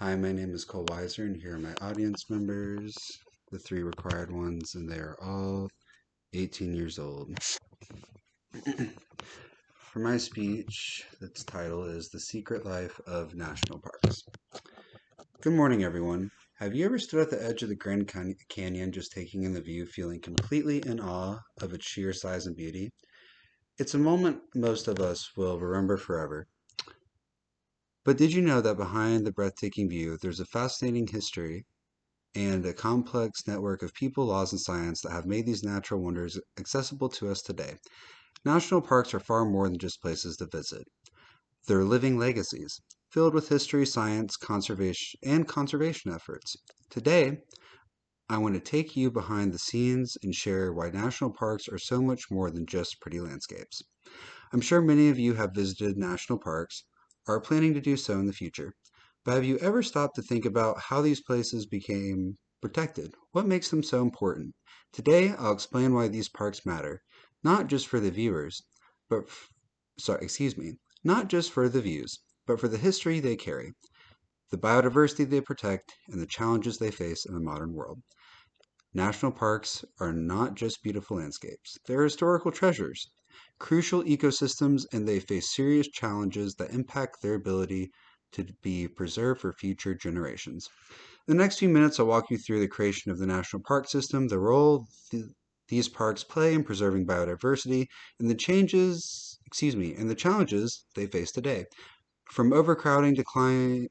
Hi, my name is Cole Weiser, and here are my audience members, the three required ones, and they are all 18 years old. For my speech, its title is The Secret Life of National Parks. Good morning, everyone. Have you ever stood at the edge of the Grand Canyon just taking in the view, feeling completely in awe of its sheer size and beauty? It's a moment most of us will remember forever. But did you know that behind the breathtaking view, there's a fascinating history and a complex network of people, laws, and science that have made these natural wonders accessible to us today? National parks are far more than just places to visit. They're living legacies, filled with history, science, conservation efforts. Today, I want to take you behind the scenes and share why national parks are so much more than just pretty landscapes. I'm sure many of you have visited national parks or are planning to do so in the future. But have you ever stopped to think about how these places became protected? What makes them so important? Today, I'll explain why these parks matter, not just for the viewers, but not just for the views, but for the history they carry, the biodiversity they protect, and the challenges they face in the modern world. National parks are not just beautiful landscapes, they're historical treasures, crucial ecosystems, and they face serious challenges that impact their ability to be preserved for future generations. In the next few minutes, I'll walk you through the creation of the national park system, the role these parks play in preserving biodiversity, and and the challenges they face today. From overcrowding to climate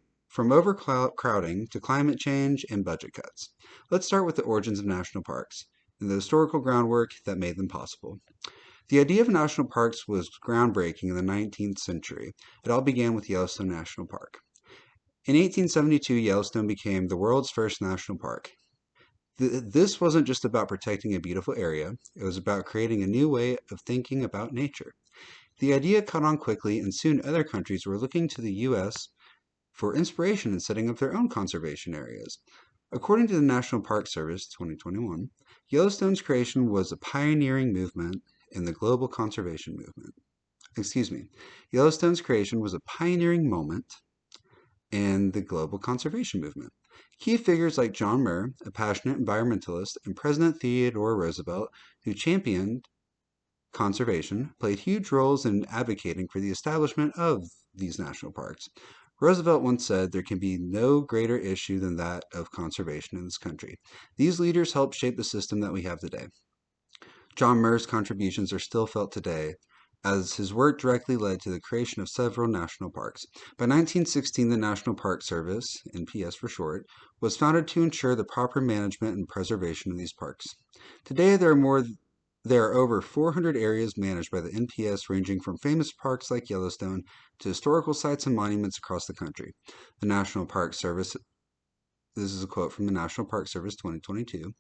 change and budget cuts. Let's start with the origins of national parks and the historical groundwork that made them possible. The idea of national parks was groundbreaking in the 19th century. It all began with Yellowstone National Park. In 1872, Yellowstone became the world's first national park. This wasn't just about protecting a beautiful area, it was about creating a new way of thinking about nature. The idea caught on quickly, and soon other countries were looking to the U.S. for inspiration in setting up their own conservation areas. According to the National Park Service 2021, Yellowstone's creation was a pioneering movement in the global conservation movement. Excuse me. Yellowstone's creation was a pioneering moment in the global conservation movement. Key figures like John Muir, a passionate environmentalist, and President Theodore Roosevelt, who championed conservation, played huge roles in advocating for the establishment of these national parks. Roosevelt once said there can be no greater issue than that of conservation in this country. These leaders helped shape the system that we have today. John Muir's contributions are still felt today, as his work directly led to the creation of several national parks. By 1916, the National Park Service, NPS for short, was founded to ensure the proper management and preservation of these parks. Today, there are over 400 areas managed by the NPS, ranging from famous parks like Yellowstone to historical sites and monuments across the country. The National Park Service, this is a quote from the National Park Service 2022,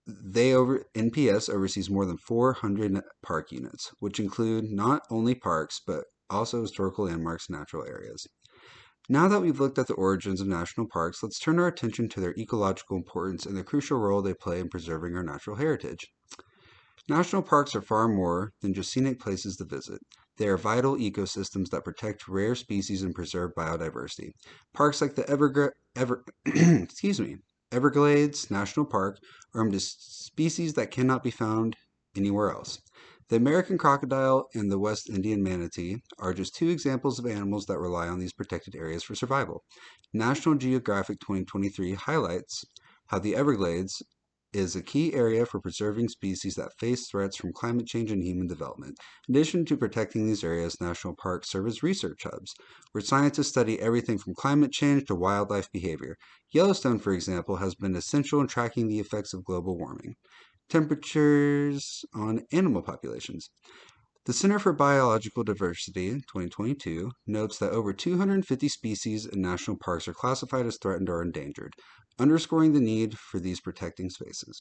NPS oversees more than 400 park units, which include not only parks but also historical landmarks and natural areas. Now that we've looked at the origins of national parks, let's turn our attention to their ecological importance and the crucial role they play in preserving our natural heritage. National parks are far more than just scenic places to visit. They are vital ecosystems that protect rare species and preserve biodiversity. Parks like the Everglades National Park are home to species that cannot be found anywhere else. The American crocodile and the West Indian manatee are just two examples of animals that rely on these protected areas for survival. National Geographic 2023 highlights how the Everglades is a key area for preserving species that face threats from climate change and human development. In addition to protecting these areas, national parks serve as research hubs, where scientists study everything from climate change to wildlife behavior. Yellowstone, for example, has been essential in tracking the effects of global warming, temperatures on animal populations. The Center for Biological Diversity, 2022, notes that over 250 species in national parks are classified as threatened or endangered, underscoring the need for these protecting spaces.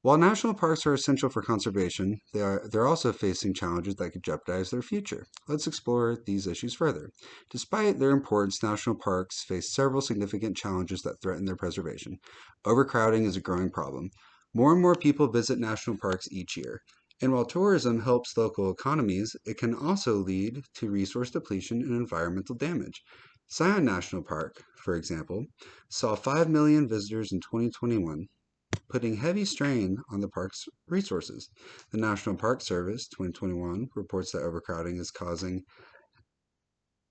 While national parks are essential for conservation, they're also facing challenges that could jeopardize their future. Let's explore these issues further. Despite their importance, national parks face several significant challenges that threaten their preservation. Overcrowding is a growing problem. More and more people visit national parks each year. And while tourism helps local economies, it can also lead to resource depletion and environmental damage. Zion National Park, for example, saw 5 million visitors in 2021, putting heavy strain on the park's resources. The National Park Service 2021 reports that overcrowding is causing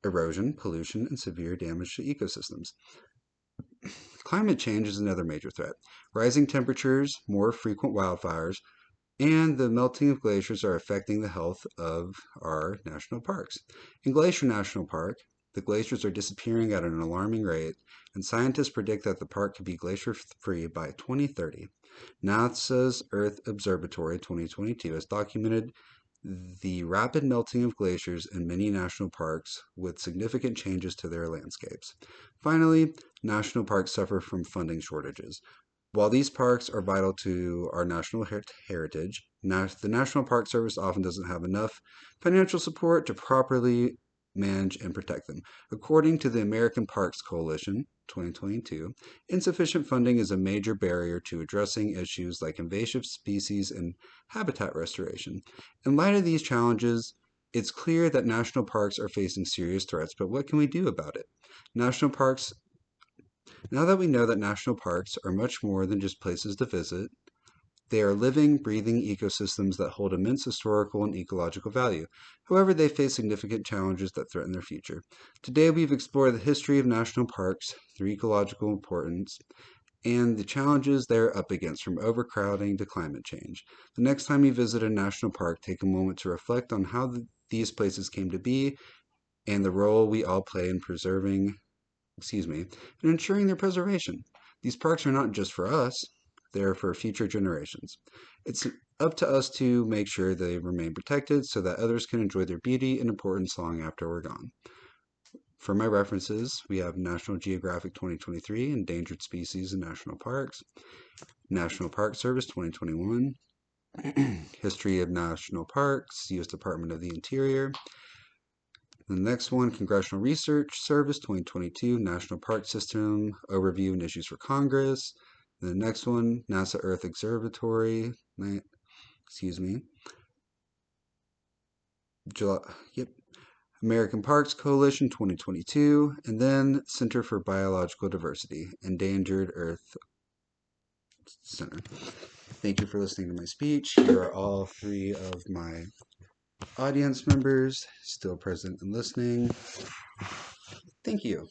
erosion, pollution, and severe damage to ecosystems. Climate change is another major threat. Rising temperatures, more frequent wildfires, and the melting of glaciers are affecting the health of our national parks. In Glacier National Park, the glaciers are disappearing at an alarming rate, and scientists predict that the park could be glacier-free by 2030. NASA's Earth Observatory 2022 has documented the rapid melting of glaciers in many national parks with significant changes to their landscapes. Finally, national parks suffer from funding shortages. While these parks are vital to our national heritage, the National Park Service often doesn't have enough financial support to properly manage and protect them. According to the American Parks Coalition 2022, insufficient funding is a major barrier to addressing issues like invasive species and habitat restoration. In light of these challenges, it's clear that national parks are facing serious threats, but what can we do about it? National parks Now that we know that national parks are much more than just places to visit, they are living, breathing ecosystems that hold immense historical and ecological value. However, they face significant challenges that threaten their future. Today, we've explored the history of national parks, their ecological importance, and the challenges they're up against, from overcrowding to climate change. The next time you visit a national park, take a moment to reflect on how these places came to be and the role we all play in and ensuring their preservation. These parks are not just for us, they're for future generations. It's up to us to make sure they remain protected so that others can enjoy their beauty and importance long after we're gone. For my references, we have National Geographic 2023, Endangered Species in National Parks, National Park Service 2021, History of National Parks, U.S. Department of the Interior. The next one, Congressional Research Service 2022, National Park System Overview and Issues for Congress. The next one, NASA Earth Observatory, American Parks Coalition 2022, and then Center for Biological Diversity, Endangered Earth Center. Thank you for listening to my speech. Here are all 3 of my audience members still present and listening. Thank you.